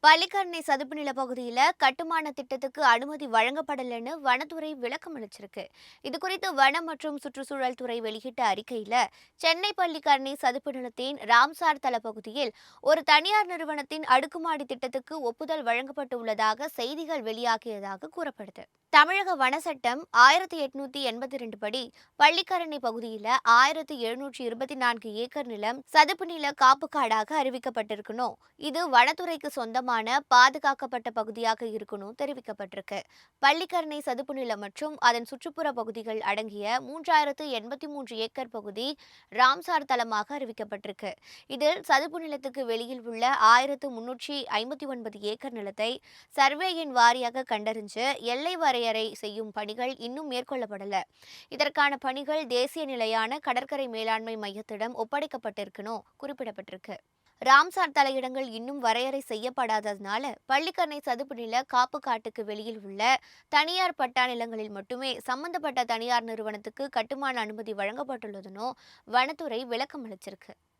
பள்ளிக்கரணை சதுப்பு நில பகுதியில் கட்டுமான திட்டத்துக்கு அனுமதி வழங்கப்படலைன்னு வனத்துறை விளக்கம் அளிச்சிருக்கு. இதுகுறித்து வனம் மற்றும் சுற்றுச்சூழல் துறை வெளியிட்ட அறிக்கையில் சென்னை பள்ளிக்கரணை சதுப்பு நிலத்தின் ராம்சார் தள பகுதியில் ஒரு தனியார் நிறுவனத்தின் அடுக்குமாடி திட்டத்துக்கு ஒப்புதல் வழங்கப்பட்டு உள்ளதாக செய்திகள் வெளியாகியதாக கூறப்படுது. தமிழக வன சட்டம் 1882 படி பள்ளிக்கரணை பகுதியில் 1724 ஏக்கர் நிலம் சதுப்பு நில காப்பு காடாக அறிவிக்கப்பட்டிருக்கணும். இது வனத்துறைக்கு சொந்தமான பாதுகாக்கப்பட்ட பகுதியாக இருக்கணும் தெரிவிக்கப்பட்டிருக்கு. பள்ளிக்கரணை சதுப்பு நிலம் மற்றும் அதன் சுற்றுப்புற பகுதிகள் அடங்கிய 3083 ஏக்கர் பகுதி ராம்சார் தளமாக அறிவிக்கப்பட்டிருக்கு. இதில் சதுப்பு நிலத்துக்கு வெளியில் உள்ள 1359 ஏக்கர் நிலத்தை சர்வே எண் வாரியாக கண்டறிஞ்சு எல்லை வரையறை செய்யும் பணிகள் இன்னும் மேற்கொள்ளப்படல. இதற்கான பணிகள் தேசிய நிலையான கடற்கரை மேலாண்மை மையத்திடம் ஒப்படைக்கப்பட்டிருக்கணும் குறிப்பிடப்பட்டிருக்கு. ராம்சார் தலையிடங்கள் இன்னும் வரையறை செய்யப்படாததுனால பள்ளிக்கரணை சதுப்பு நில காப்பு காட்டுக்கு வெளியில் உள்ள தனியார் பட்டா நிலங்களில் மட்டுமே சம்பந்தப்பட்ட தனியார் நிறுவனத்துக்கு கட்டுமான அனுமதி வழங்கப்பட்டுள்ளதுன்னு வனத்துறை விளக்கம் அளிச்சிருக்கு.